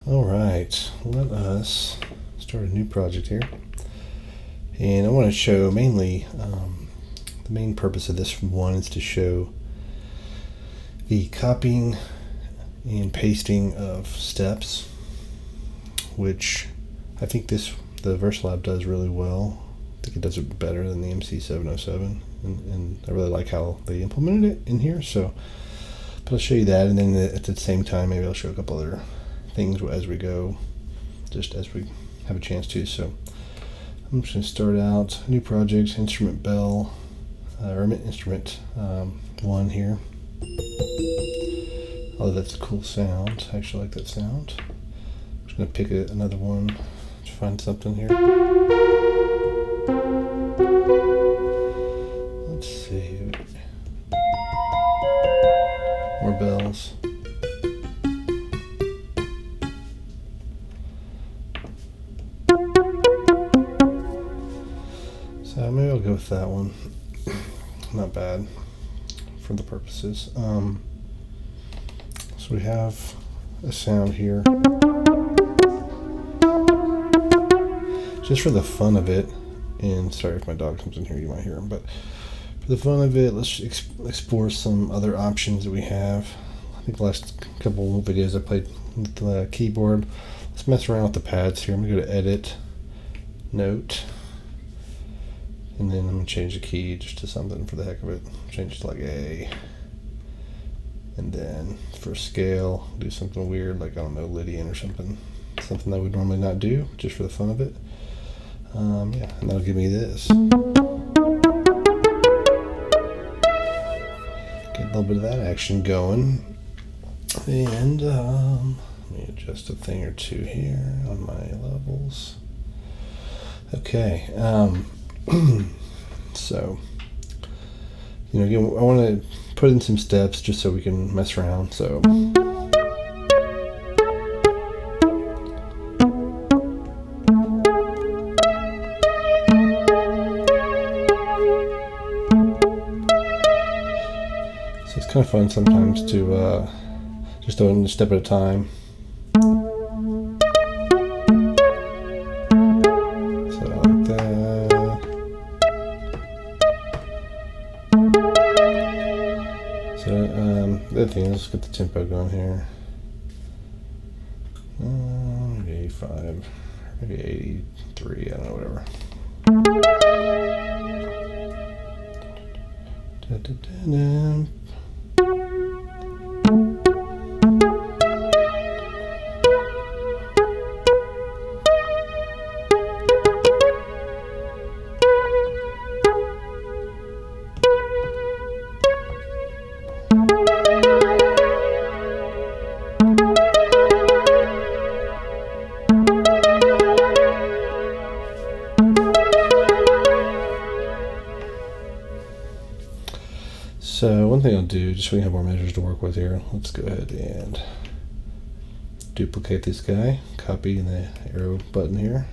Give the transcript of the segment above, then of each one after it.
All right, let us start a new project here. And I want to show mainly, the main purpose of this one is to show the copying and pasting of steps, which I think the Verselab does really well. I think it does it better than the MC707, and I really like how they implemented it in here. So, but I'll show you that, and then at the same time, maybe I'll show a couple other things as we go, just as we have a chance to. So I'm just going to start out a new project, instrument bell, or instrument 1 here. Oh, that's a cool sound. I actually like that sound. I'm just going to pick another one to find something here. Let's see. More bells. So maybe I'll go with that one. Not bad for the purposes. So we have a sound here. Just for the fun of it, and sorry if my dog comes in here, you might hear him, but for the fun of it, let's explore some other options that we have. I think the last couple of videos I played with the keyboard. Let's mess around with the pads here. I'm going to go to Edit, Note, and then I'm going to change the key just to something for the heck of it. Change it to like A. And then for scale, do something weird, like, I don't know, Lydian or something. Something that we'd normally not do, just for the fun of it. Yeah, and that'll give me this. Get a little bit of that action going. And let me adjust a thing or two here on my levels. Okay. So, again, I want to put in some steps just so we can mess around. So, it's kind of fun sometimes to just do it a step at a time. So like that. So the other thing is, let's get the tempo going here. Maybe 85, maybe 83, I don't know, whatever. So one thing I'll do, just so we have more measures to work with here, let's go ahead and duplicate this guy, copy the arrow button here,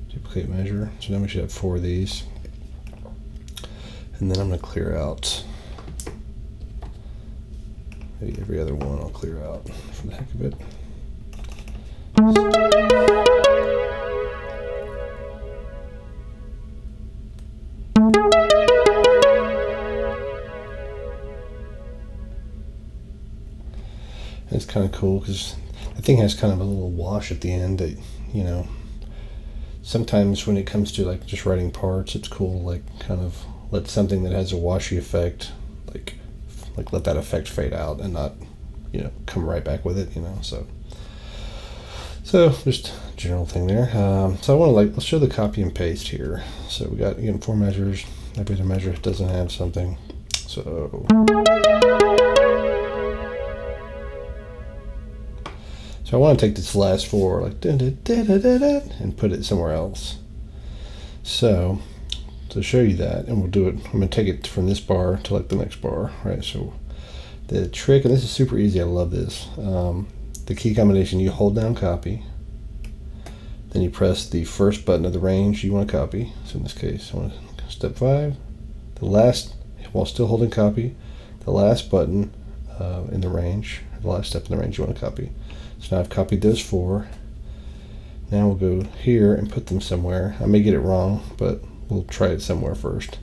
duplicate measure. So now we should have 4 of these. And then I'm going to clear out, maybe every other one I'll clear out for the heck of it. It's kind of cool because the thing has kind of a little wash at the end that, sometimes when it comes to like just writing parts, it's cool to like kind of let something that has a washy effect, like let that effect fade out and not, come right back with it, So just a general thing there. So I want to let's show the copy and paste here. So we got, again, 4 measures. Every other measure doesn't have something. So I want to take this last 4, like, and put it somewhere else. So to show you that, and we'll do it, I'm going to take it from this bar to like the next bar, right? So the trick, and this is super easy, I love this. The key combination, you hold down copy, then you press the first button of the range you want to copy. So in this case, I want to step 5, the last, while still holding copy, the last button in the range, the last step in the range you want to copy. So now I've copied those 4. Now we'll go here and put them somewhere. I may get it wrong, but we'll try it somewhere first.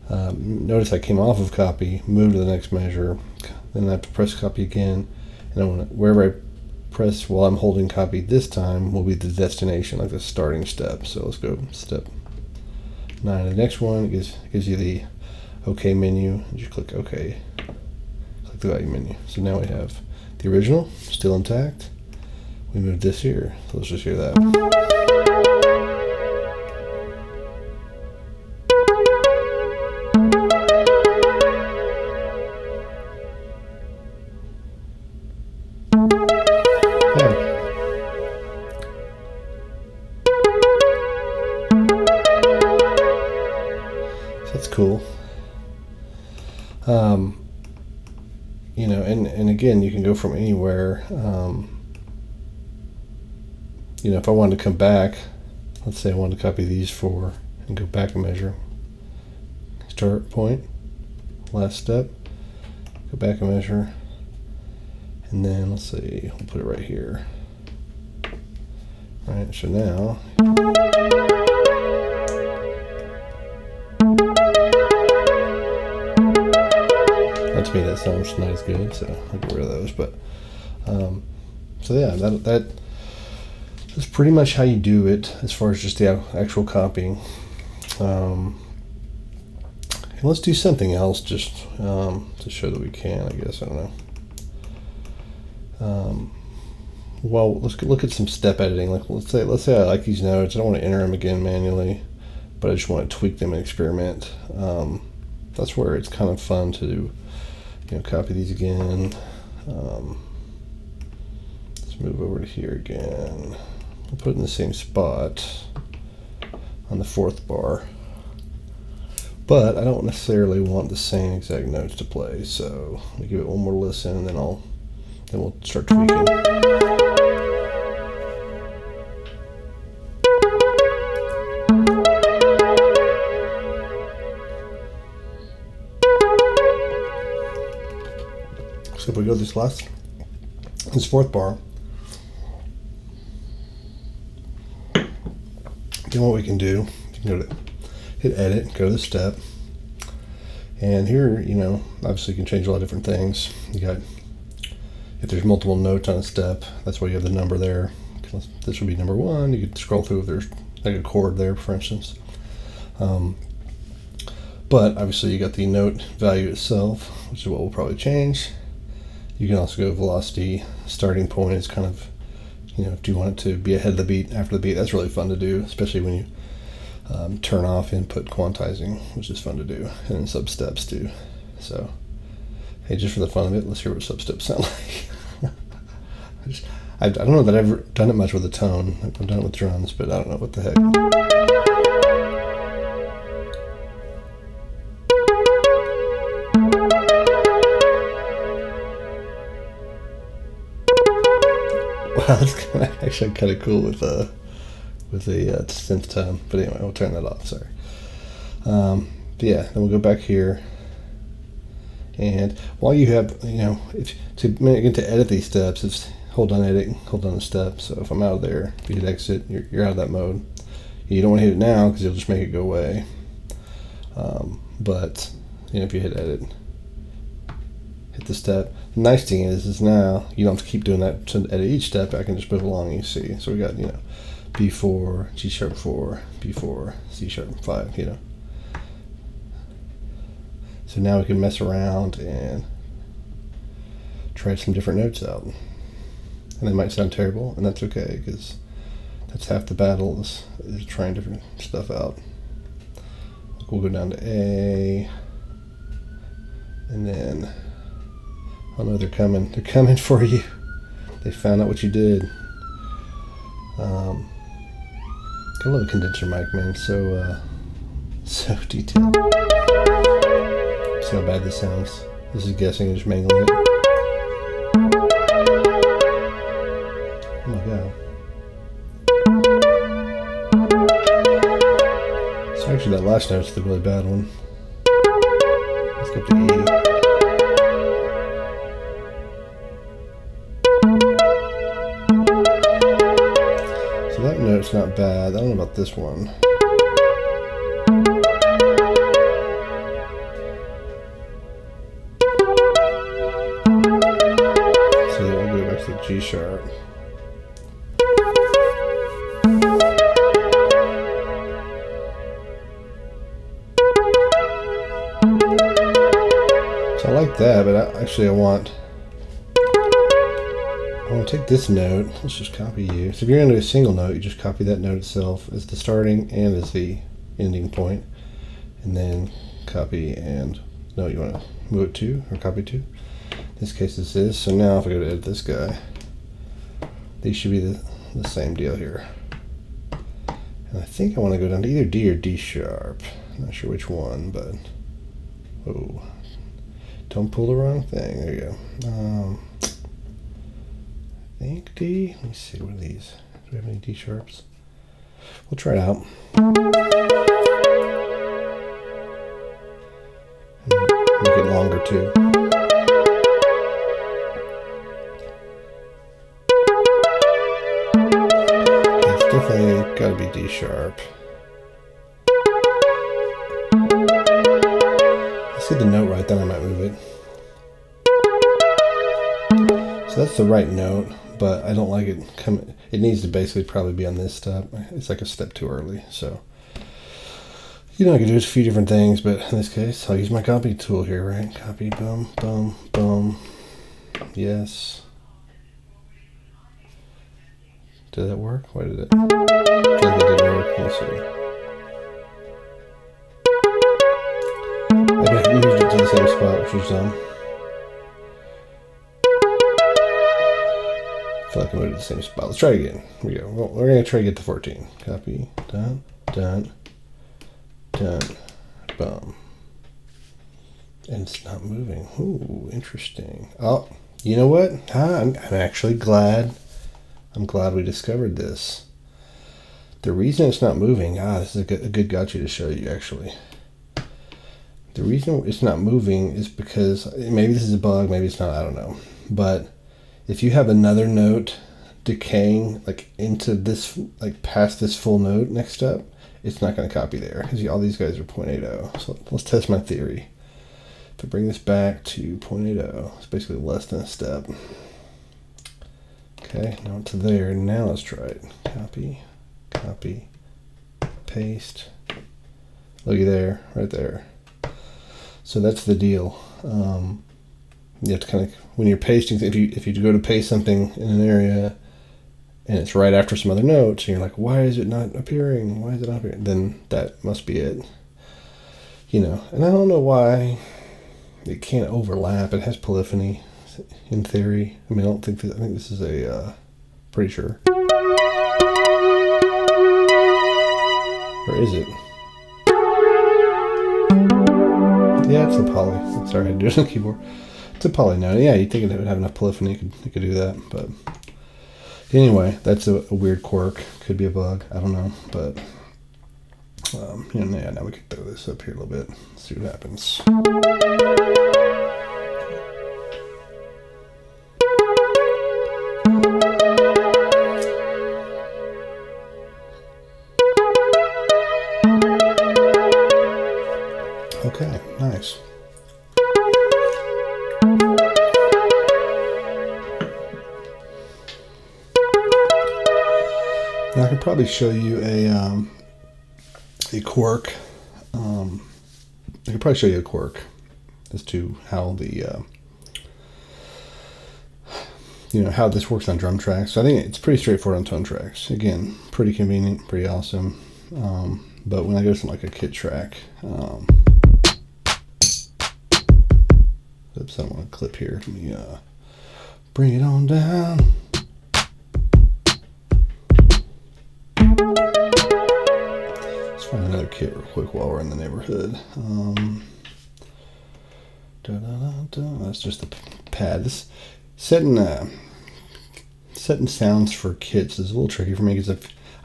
Notice I came off of copy, moved to the next measure, then I have to press copy again, and wherever I press while I'm holding copy this time will be the destination, like the starting step. So let's go step 9. The next one gives you the OK menu. You click OK. Click the value menu. So now we have the original still intact. We moved this here. So let's just hear that. That's cool. You know, and again, you can go from anywhere. You know, if I wanted to come back, let's say I wanted to copy these 4 and go back a measure. Start point, last step, go back a measure, and then let's see, we'll put it right here. All right, so now to me that sounds not as good, so I'll get rid of those. But so yeah, that's pretty much how you do it as far as just the actual copying. And let's do something else just to show that we can, I guess. I don't know. Well, let's look at some step editing. Like let's say I like these notes. I don't want to enter them again manually, but I just want to tweak them and experiment. That's where it's kind of fun to do. You know, copy these again. Let's move over to here again. We'll put it in the same spot on the 4th bar. But I don't necessarily want the same exact notes to play, so let me give it one more listen, and then we'll start tweaking. So if we go this 4th bar, then what we can do, you can go to hit edit, go to the step, and here, you know, obviously you can change a lot of different things. You got, if there's multiple notes on a step, that's why you have the number there. This would be number 1. You could scroll through if there's like a chord there, for instance. But obviously you got the note value itself, which is what we'll probably change. You can also go velocity, starting point is kind of, you know, do you want it to be ahead of the beat, after the beat? That's really fun to do, especially when you turn off input quantizing, which is fun to do, and then sub-steps too. So, hey, just for the fun of it, let's hear what sub-steps sound like. I don't know that I've ever done it much with a tone. I've done it with drums, but I don't know what the heck. Wow, that's actually kind of cool with a synth tone. But anyway, we'll turn that off. Sorry. But yeah, then we'll go back here, and while you have, you know, to edit these steps, it's hold on edit, hold on the step. So if I'm out of there, if you hit exit, you're out of that mode. You don't want to hit it now because you'll just make it go away. But you know, if you hit edit, hit the step. The nice thing is now you don't have to keep doing that to edit each step. I can just move along and you see. So we got, you know, B4, G sharp 4, B4, C sharp 5, you know. So now we can mess around and try some different notes out. And they might sound terrible, and that's okay, because that's half the battle is trying different stuff out. We'll go down to A, and then, oh no, they're coming for you. They found out what you did. I love a condenser mic, man. So detailed. See how bad this sounds. This is guessing and just mangling it. Oh my god. So actually that last note's the really bad one. Let's go to E. that note's not bad. I don't know about this one. So I'll go back to the G sharp. So I like that, but I want to take this note. Let's just copy you. So if you're going to do a single note, you just copy that note itself as the starting and as the ending point, and then copy and note you want to move it to or copy to. In this case, it's this. So now if I go to edit this guy, these should be the same deal here. And I think I want to go down to either D or D sharp. I'm not sure which one, but oh, don't pull the wrong thing. There you go. I think D. Let me see, what are these? Do we have any D sharps? We'll try it out. And make it longer too. It's definitely got to be D sharp. I see the note right, then I might move it. So that's the right note, but I don't like it coming. It needs to basically probably be on this step. It's like a step too early. So, you know, I can do a few different things, but in this case, I'll use my copy tool here, right? Copy, boom, boom, boom. Yes. Did that work? Why did it? I think it didn't work. Let's see. I moved it to the same spot, which was done. I feel like I moved it to the same spot. Let's try it again. Here we go. Well, we're going to try to get to 14. Copy. Done. Done. Done. Boom. And it's not moving. Ooh, interesting. Oh, you know what? I'm actually glad. I'm glad we discovered this. The reason it's not moving, this is a good gotcha to show you, actually. The reason it's not moving is because, maybe this is a bug, maybe it's not, I don't know. But if you have another note decaying like into this, like past this full note next up, it's not going to copy there because all these guys are 0.80. So let's test my theory. If I bring this back to 0.80, it's basically less than a step. Okay, now it's there. Now let's try it. Copy, copy, paste. Looky there, right there. So that's the deal. You have to kind of, when you're pasting, if you go to paste something in an area and it's right after some other notes, and you're like, why is it not appearing? Why is it not appearing? Then that must be it. You know, and I don't know why it can't overlap. It has polyphony in theory. I mean, I think this is a, pretty sure. Or is it? Yeah, it's a poly. Sorry, I had to do it on the keyboard. It's a poly note. Yeah, you'd think it would have enough polyphony. It could do that. But anyway, that's a weird quirk. Could be a bug. I don't know. But you know, yeah, now we can throw this up here a little bit. See what happens. Okay, nice. Now I could probably show you a quirk. I could probably show you a quirk as to how the you know, how this works on drum tracks. So I think it's pretty straightforward on tone tracks. Again, pretty convenient, pretty awesome. But when I go to something like a kit track, oops, I don't want to clip here. Let me bring it on down. Let's find another kit real quick while we're in the neighborhood. That's just the pad. This setting sounds for kits is a little tricky for me because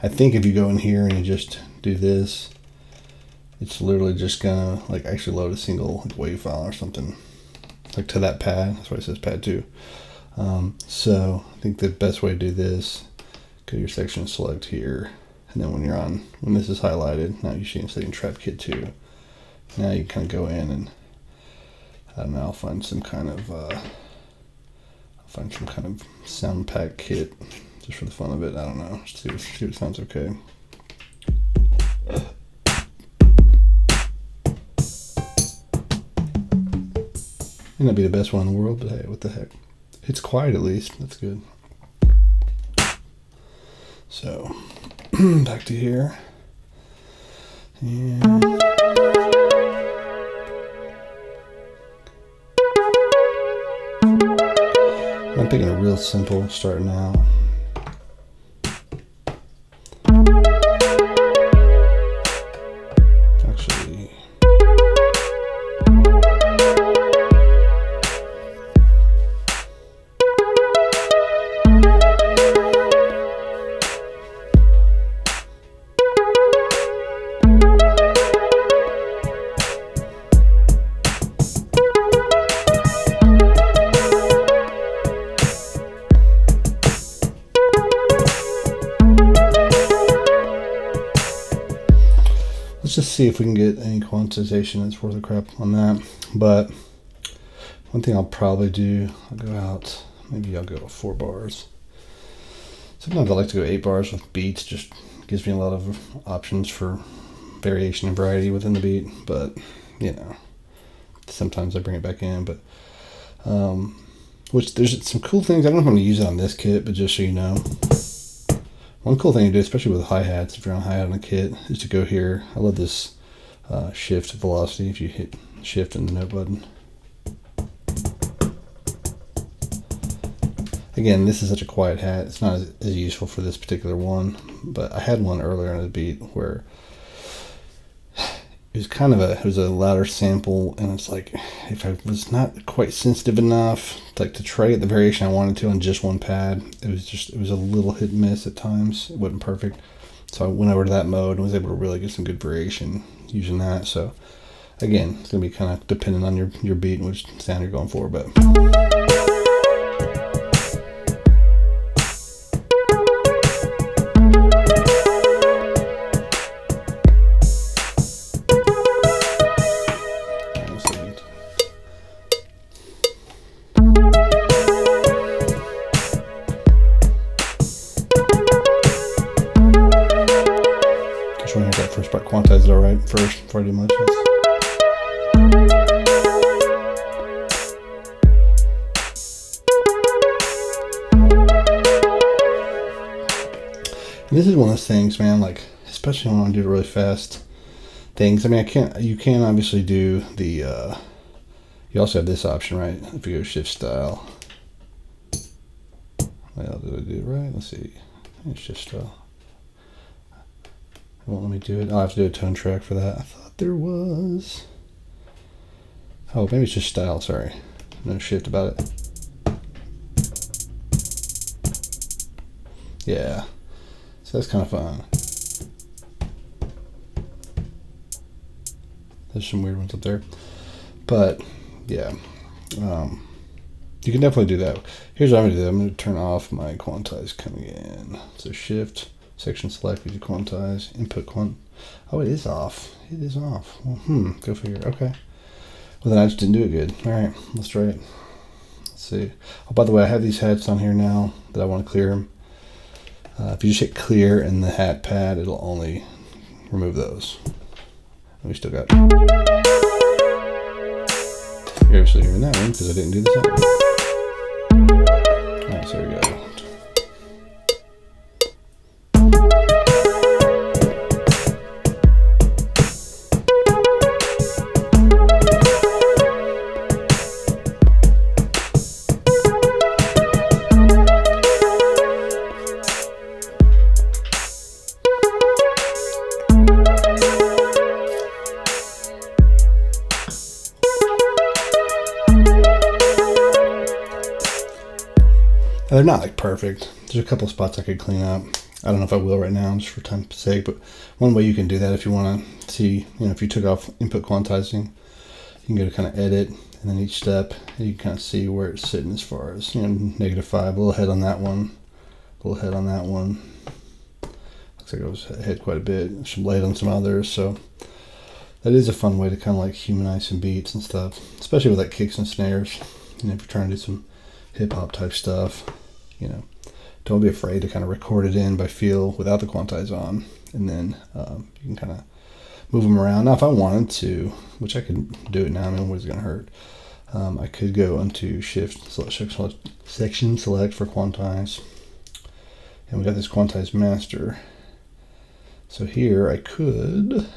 I think if you go in here and you just do this, it's literally just gonna like actually load a single like wave file or something like to that pad. That's why it says pad 2. So I think the best way to do this, go to your section select here, and then when this is highlighted, now you see it's saying trap kit 2. Now you kind of go in and I don't know, I'll find some kind of sound pack kit just for the fun of it. I don't know. See what sounds okay. May not be the best one in the world, but hey, what the heck? It's quiet at least. That's good. So back to here. And I'm picking a real simple starting out. Actually, let's just see if we can get any quantization that's worth a crap on that. But one thing I'll probably do, I'll go out, maybe I'll go 4 bars. Sometimes I like to go 8 bars with beats, just gives me a lot of options for variation and variety within the beat. But you know, sometimes I bring it back in. But which there's some cool things. I don't know if I'm going to use it on this kit, but just so you know, one cool thing to do, especially with hi-hats, if you're on hi-hat on a kit, is to go here. I love this shift velocity. If you hit shift and the note button. Again, this is such a quiet hat. It's not as useful for this particular one, but I had one earlier in the beat where it was a louder sample, and it's like if I was not quite sensitive enough to try to get the variation I wanted to on just one pad, it was a little hit and miss at times. It wasn't perfect, so I went over to that mode and was able to really get some good variation using that. So again, it's gonna be kind of dependent on your beat and which sound you're going for, but. Just want to hear that first part, quantize it all right first before I do much. And this is one of those things, man, like, especially when I want to do it really fast things. I mean, you can obviously do the, you also have this option, right? If you go shift style. Well, did I do it right? Let's see. Shift style. It won't let me do it. I'll have to do a tone track for that. I thought there was. Oh, maybe it's just style, sorry. No shift about it. Yeah. So that's kind of fun. There's some weird ones up there. But, yeah. You can definitely do that. Here's what I'm going to do. I'm going to turn off my quantize coming in. So shift. Section select, we do quantize, input quant. Oh, it is off. It is off. Well, go figure. Okay. Well, then I just didn't do it good. All right, let's try it. Let's see. Oh, by the way, I have these hats on here now that I want to clear them. If you just hit clear in the hat pad, it'll only remove those. And we still got. You're obviously hearing that one because I didn't do this one. All right, so there we go. They're not like perfect. There's a couple of spots I could clean up. I don't know if I will right now, just for time's sake, but one way you can do that if you want to see, if you took off input quantizing, you can go to kind of edit, and then each step, and you can kind of see where it's sitting as far as, -5, a little head on that one, a little head on that one, looks like it was ahead quite a bit. Some laid on some others, so that is a fun way to kind of like humanize some beats and stuff, especially with like kicks and snares. You know, if you're trying to do some hip hop type stuff, you know, don't be afraid to kind of record it in by feel without the quantize on, and then you can kind of move them around. Now, if I wanted to, which I could do it now, I mean, what's it gonna hurt? I could go into shift section select for quantize, and we got this quantize master. So here I could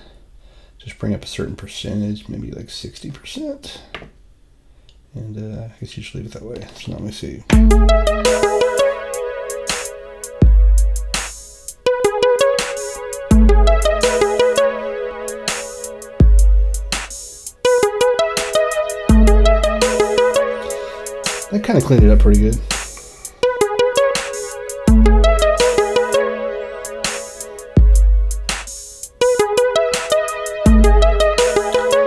just bring up a certain percentage, maybe like 60%, and I guess you just leave it that way. So now let me see. That kind of cleaned it up pretty good.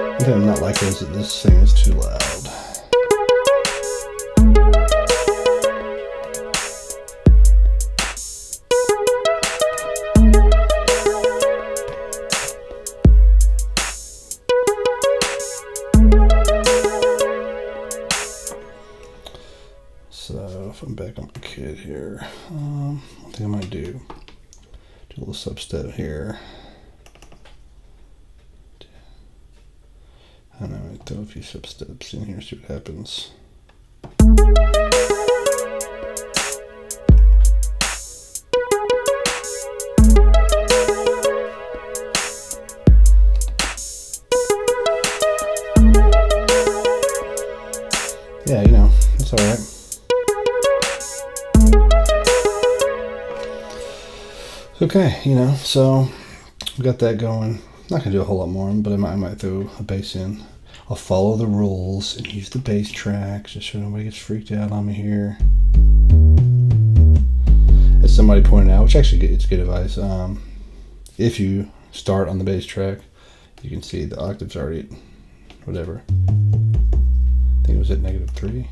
One thing I'm not liking is that this thing is too loud. So if I'm back on my kit here, one thing I might do a little substep here. I don't know, I throw a few substeps in here, see what happens. Yeah, you know, that's all right. Okay, you know, so we got that going. Not gonna do a whole lot more, but I might throw a bass in. I'll follow the rules and use the bass track just so nobody gets freaked out on me here. As somebody pointed out, which actually it's good advice. If you start on the bass track, you can see the octave's already at whatever. I think it was at -3.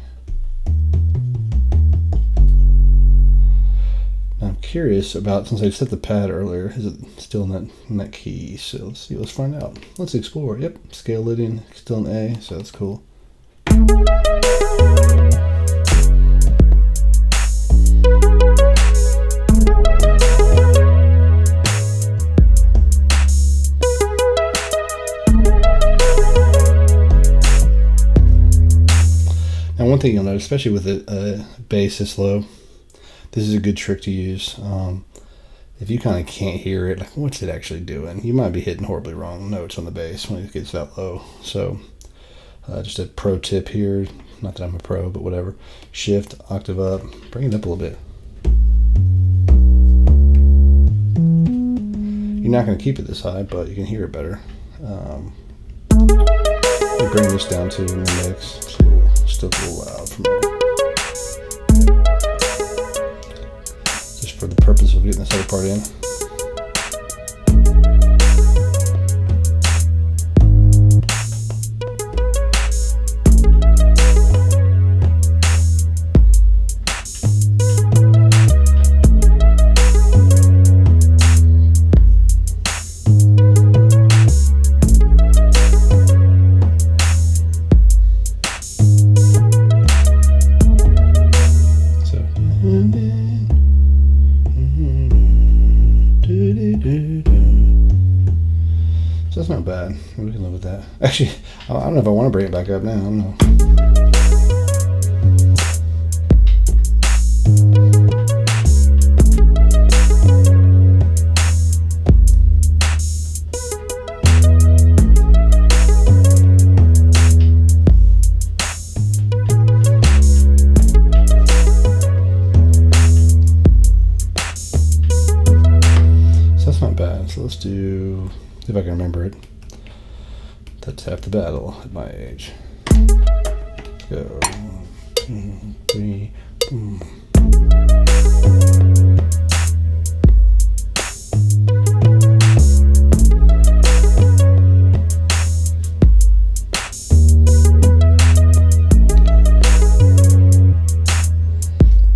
I'm curious about, since I set the pad earlier, is it still in that key? So let's see, let's find out. Let's explore. Yep, scale leading, still in A, so that's cool. Now one thing you'll notice, especially with a bass this low, this is a good trick to use. If you kind of can't hear it, like what's it actually doing? You might be hitting horribly wrong notes on the bass when it gets that low. So just a pro tip here, not that I'm a pro, but whatever. Shift, octave up, bring it up a little bit. You're not going to keep it this high, but you can hear it better. Bring this down to in the mix. It's still a little loud for me. For the purpose of getting this other part in. So that's not bad. We can live with that. Actually, I don't know if I want to bring it back up now. I don't know. So that's not bad. So let's do, if I can remember it. That's half the battle at my age. Let's go. 1, 2, 3, boom.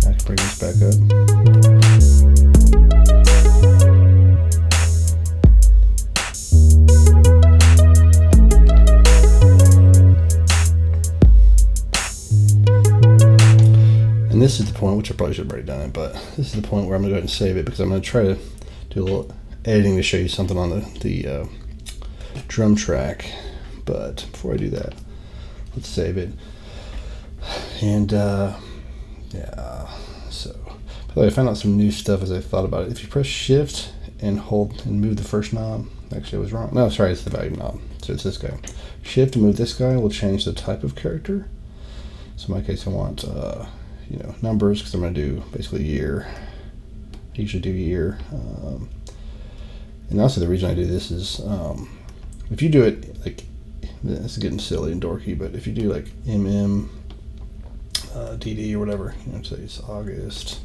I can bring this back up. point, which I probably should have already done it, but this is the point where I'm going to go ahead and save it, because I'm going to try to do a little editing to show you something on the drum track. But before I do that, let's save it. And yeah, so by the way, I found out some new stuff as I thought about it. If you press shift and hold and move the first knob, actually I was wrong. No, sorry, it's the volume knob. So it's this guy. Shift and move this guy will change the type of character. So in my case, I want numbers, because I'm going to do basically year. I usually do year. And also the reason I do this is if you do it like, this is getting silly and dorky, but if you do like DD or whatever, say it's August,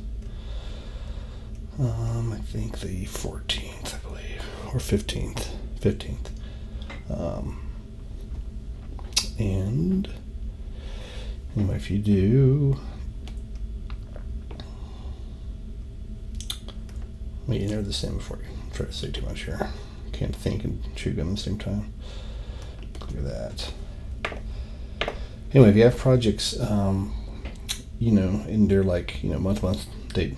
I think the 14th, I believe, or 15th. And anyway, if you do, let me enter the same before you try to say too much here. Can't think and chew gum at the same time. Clear that. Anyway, if you have projects, and they're like, month, date,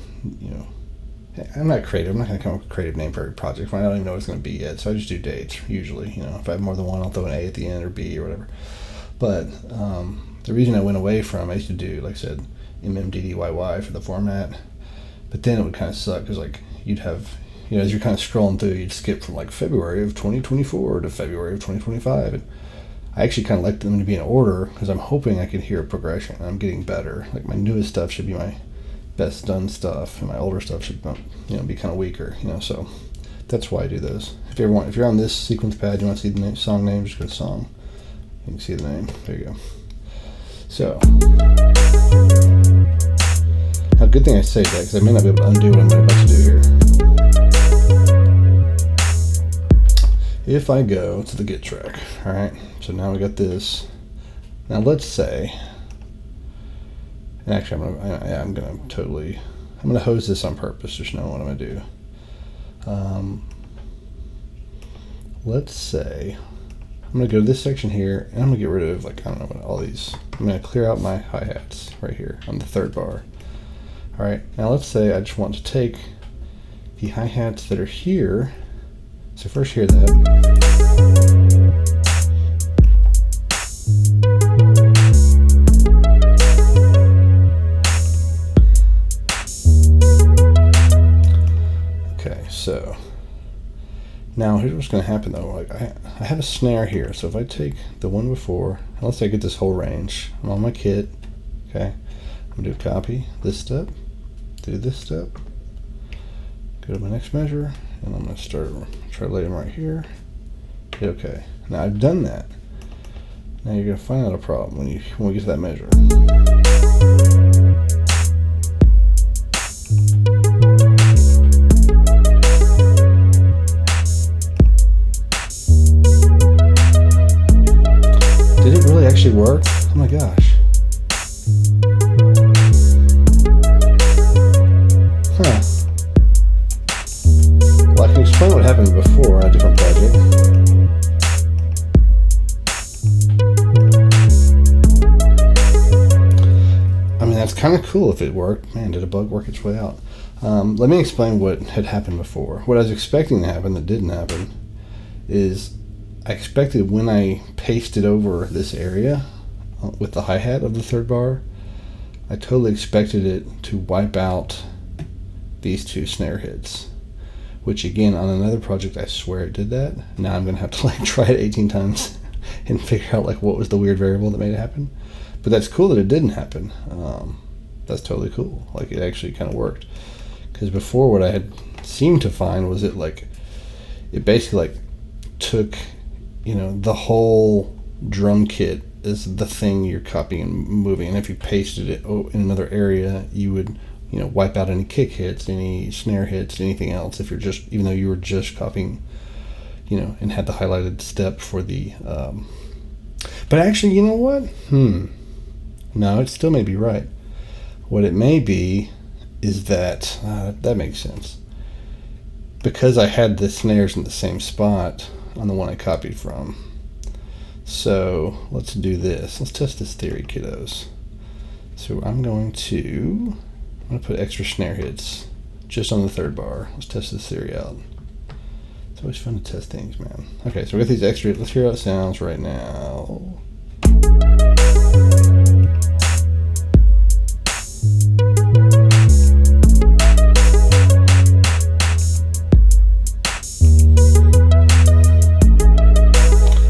I'm not creative. I'm not going to come up with a creative name for every project. I don't even know what it's going to be yet. So I just do dates, usually. If I have more than one, I'll throw an A at the end or B or whatever. But the reason I went away from, I used to do, like I said, MMDDYY for the format. But then it would kind of suck, because like you'd have, as you're kind of scrolling through, you'd skip from like February of 2024 to February of 2025. And I actually kind of like them to be in order, because I'm hoping I can hear a progression. I'm getting better. Like my newest stuff should be my best done stuff, and my older stuff should be kind of weaker. So that's why I do those. If you're on this sequence pad, you want to see the song name, just go to song. You can see the name. There you go. So now, good thing I saved that, because I may not be able to undo what I'm about to do here. If I go to the Git track, all right. So now we got this. Now let's say, and actually I'm gonna hose this on purpose, just know what I'm gonna do. Let's say I'm gonna go to this section here, and I'm gonna get rid of, like, I don't know, all these. I'm gonna clear out my hi-hats right here on the third bar. All right, now let's say I just want to take the hi-hats that are here. So first hear that. Okay, so now here's what's going to happen though. Like I have a snare here, so if I take the one before, and let's say I get this whole range, I'm on my kit. Okay, I'm going to do copy this step, do this step, go to my next measure, and I'm going to try to lay them right here. Hit OK. Now I've done that. Now you're going to find out a problem when we get to that measure. Did it really actually work? Oh my gosh. Huh. Well, I can explain what happened before on a different project. I mean, that's kind of cool if it worked. Man, did a bug work its way out? Let me explain what had happened before. What I was expecting to happen that didn't happen is I expected when I pasted over this area with the hi-hat of the third bar, I totally expected it to wipe out these two snare hits, which again on another project I swear it did that. Now I'm gonna have to like try it 18 times and figure out like what was the weird variable that made it happen. But that's cool that it didn't happen. That's totally cool. Like it actually kind of worked, because before what I had seemed to find was it basically like took the whole drum kit is the thing you're copying and moving, and if you pasted it in another area, you would wipe out any kick hits, any snare hits, anything else, if you're just, even though you were just copying, and had the highlighted step for the but actually, you know what, no, it still may be right. What it may be is that that makes sense, because I had the snares in the same spot on the one I copied from. So let's do this. Let's test this theory, kiddos. So I'm going to I'm going to put extra snare hits just on the third bar. Let's test this theory out. It's always fun to test things, man. Okay, so we got these extra. Let's hear how it sounds right now.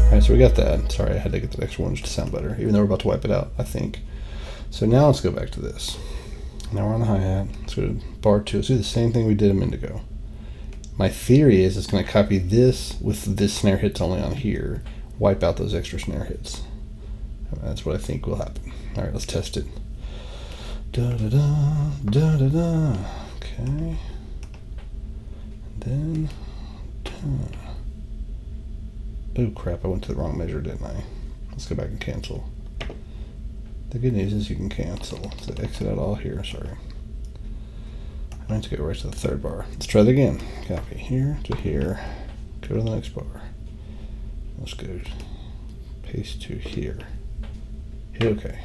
Alright, so we got that. Sorry, I had to get the extra one just to sound better, even though we're about to wipe it out, I think. So now let's go back to this. Now we're on the hi-hat. Let's go to bar 2. Let's do the same thing we did a minute ago. My theory is it's going to copy this with this snare hits only on here, wipe out those extra snare hits. That's what I think will happen. All right, let's test it. Da da da da da da. Okay. And then. Oh crap! I went to the wrong measure, didn't I? Let's go back and cancel. The good news is you can cancel. So exit out all here. Sorry. I meant to go right to the third bar. Let's try that again. Copy here to here. Go to the next bar. Let's go paste to here. Hit OK.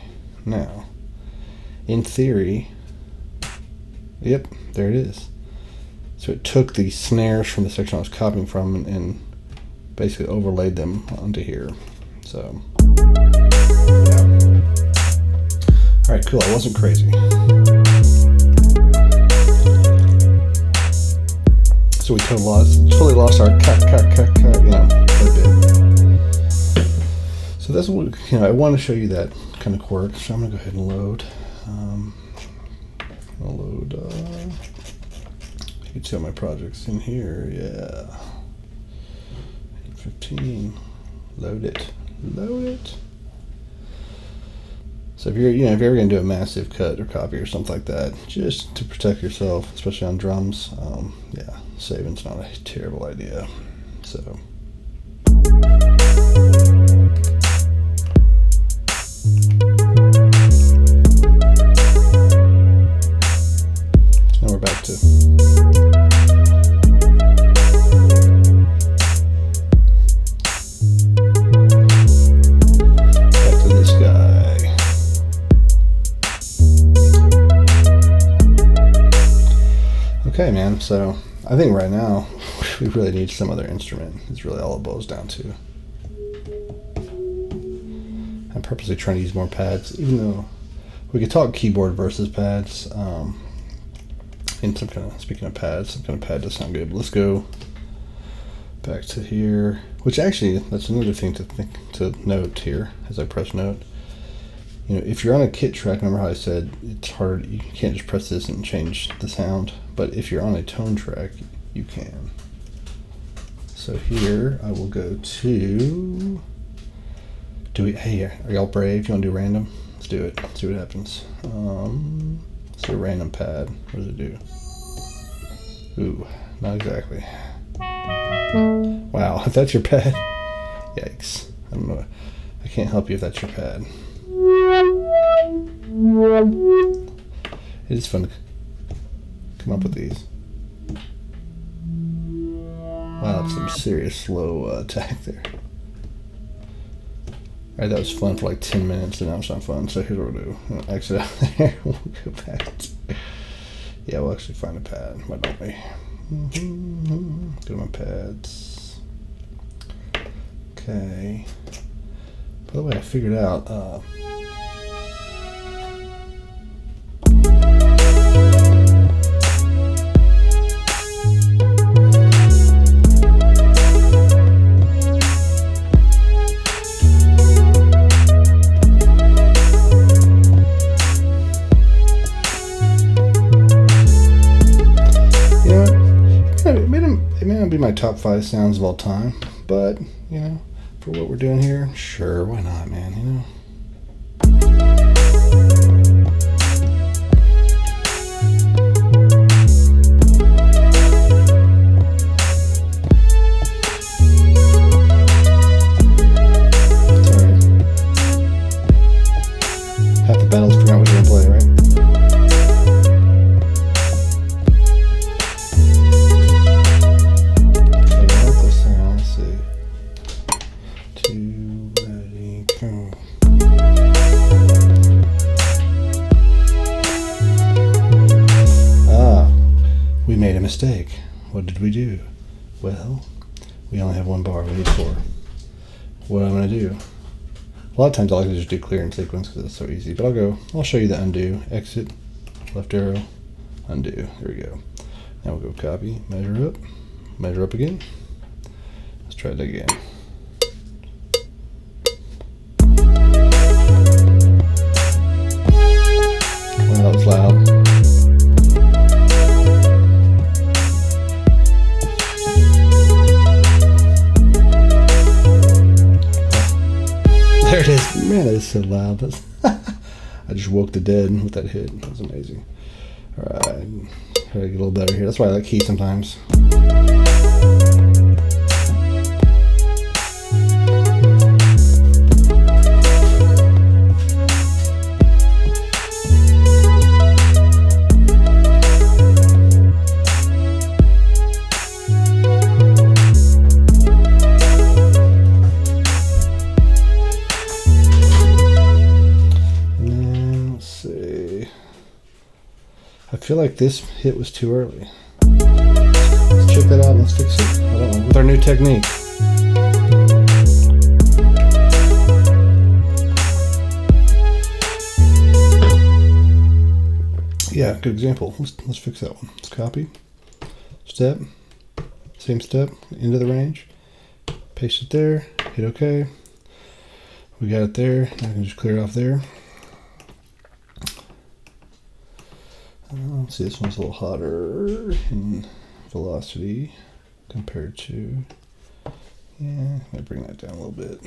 Now, in theory, yep, there it is. So it took the snares from the section I was copying from and basically overlaid them onto here. So, yeah. All right, cool. I wasn't crazy. So we totally lost our cut, you know, a bit. So that's what, you know, I want to show you that kind of quirk. So I'm gonna go ahead and load. I'll load. You can see all my projects in here. Yeah. 15. Load it. Load it. So if you're, you know, if you're ever gonna do a massive cut or copy or something like that, just to protect yourself, especially on drums, yeah, saving's not a terrible idea. So. Now we're back to. Okay, man, so I think right now we really need some other instrument. It's really all it boils down to. I'm purposely trying to use more pads, even though we could talk keyboard versus pads. And some kind of, speaking of pads, some kind of pad does sound good. But let's go back to here, which actually, that's another thing to note here as I press note. You know, if you're on a kit track, remember how I said it's hard, you can't just press this and change the sound, but if you're on a tone track, you can. So here I will go to, hey, are y'all brave? You want to do random? Let's do it, let's see what happens. Let's do a random pad. What does it do? Ooh, not exactly. Wow, if that's your pad, yikes. I don't know, I can't help you if that's your pad. It is fun to come up with these. Wow, that's some serious slow attack there. Alright, that was fun for like 10 minutes and now it's not fun, so here's what we'll do. We'll exit out there, we'll go back to, yeah, we'll actually find a pad, why don't we? Go to my pads. Okay. By the way, I figured out it may not be my top 5 sounds of all time, but you know, for what we're doing here, sure, why not, man, you know? Sorry. Half the battles forgot what you're gonna play, right? Ready, go. what did we do? Well, we only have one bar. We need 4. What I'm going to do? A lot of times I like to just do clear in sequence because it's so easy. But I'll show you the undo. Exit, left arrow, undo. Here we go. Now we'll go copy, measure up again. Let's try it again. Wow, that was loud. There it is. Man, that is so loud. I just woke the dead with that hit. That was amazing. Alright, try to get a little better here. That's why I like key sometimes. I feel like this hit was too early. Let's check that out and let's fix it. I don't know, with our new technique. Yeah, good example. Let's fix that one. Let's copy. Step. Same step. Into the range. Paste it there. Hit OK. We got it there. Now I can just clear it off there. Let's see, this one's a little hotter in velocity compared to, yeah, I'm going to bring that down a little bit.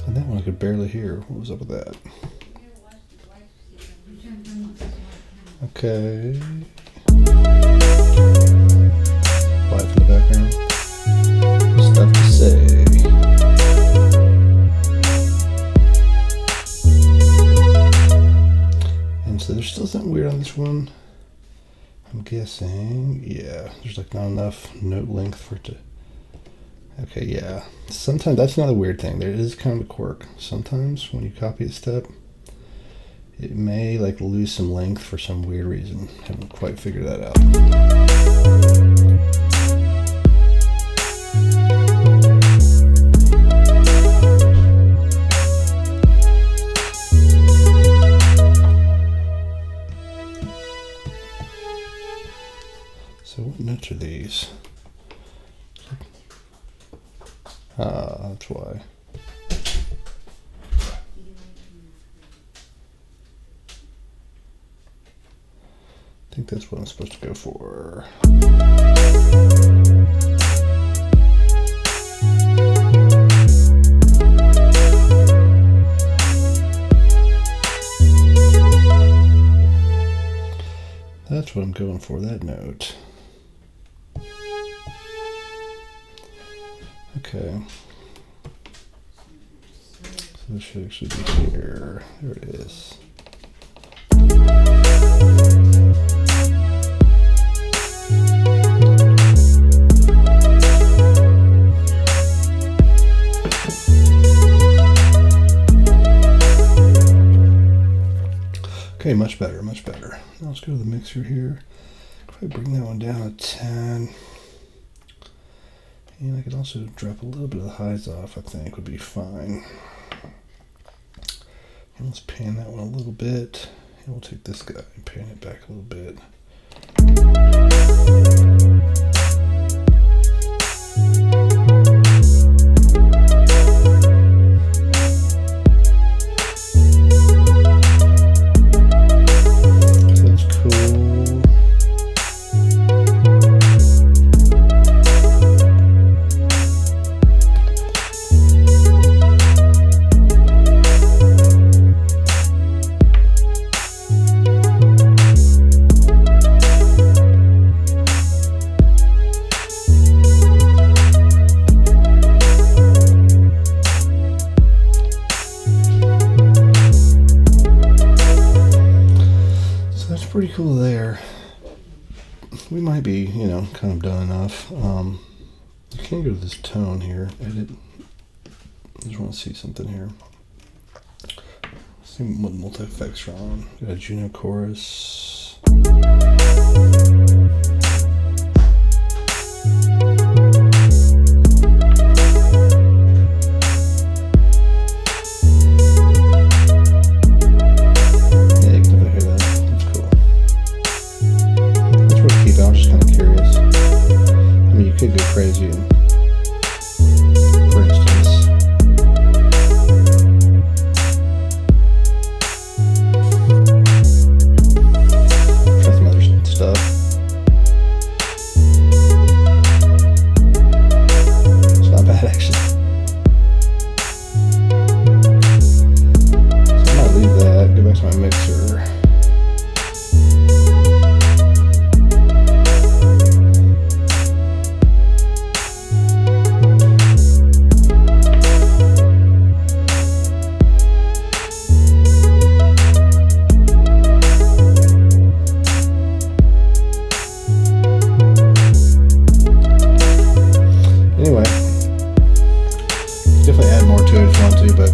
And that one I could barely hear. What was up with that? Okay. Wife in the background. Stuff to say. And so there's still something weird on this one. I'm guessing, yeah, there's like not enough note length for it to. Okay, yeah. Sometimes that's another weird thing. There is kind of a quirk. Sometimes when you copy a step, it may like lose some length for some weird reason. Haven't quite figured that out. So what notes are these? Ah, that's why. I think that's what I'm supposed to go for. That's what I'm going for, that note. Okay. So this should actually be here. There it is. Okay, much better, much better. Now let's go to the mixer here. Probably bring that one down to 10. And I could also drop a little bit of the highs off, I think would be fine. And let's pan that one a little bit. And we'll take this guy and pan it back a little bit. Pretty cool there. We might be, kind of done enough. You can go to this tone here, edit. I just want to see something here. See what multi-effects are on. Got a Juno chorus. Yeah, you can definitely hear that. That's cool. That's worth keeping. I was just kind of curious. I mean, you could go crazy and, for instance, try some other stuff. It's not bad, actually. So I might leave that, go back to my mixer. Anyway, definitely add more to it if you want to, but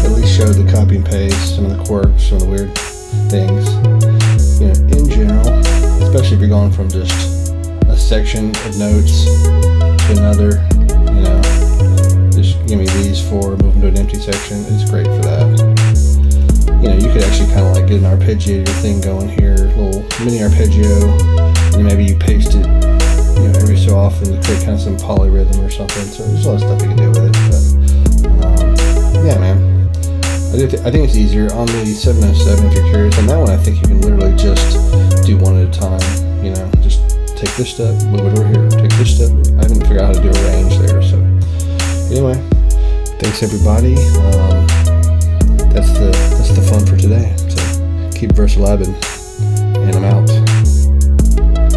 at least show the copy and paste, some of the quirks, some of the weird things. You know, in general, especially if you're going from just a section of notes to another, you know, just give me these four, move them to an empty section. It's great for that. You know, you could actually kind of like get an arpeggiator thing going here, a little mini arpeggio, and maybe you paste it, you know, every so often to create kind of some polyrhythm or something. So there's a lot of stuff you can do with it. But yeah, man, I think it's easier on the 707 if you're curious. On that one, I think you can literally just do one at a time. You know, just take this step, move it over here, take this step. I haven't figured out how to do a range there. So anyway, thanks everybody. That's the fun for today. So keep Verselabing.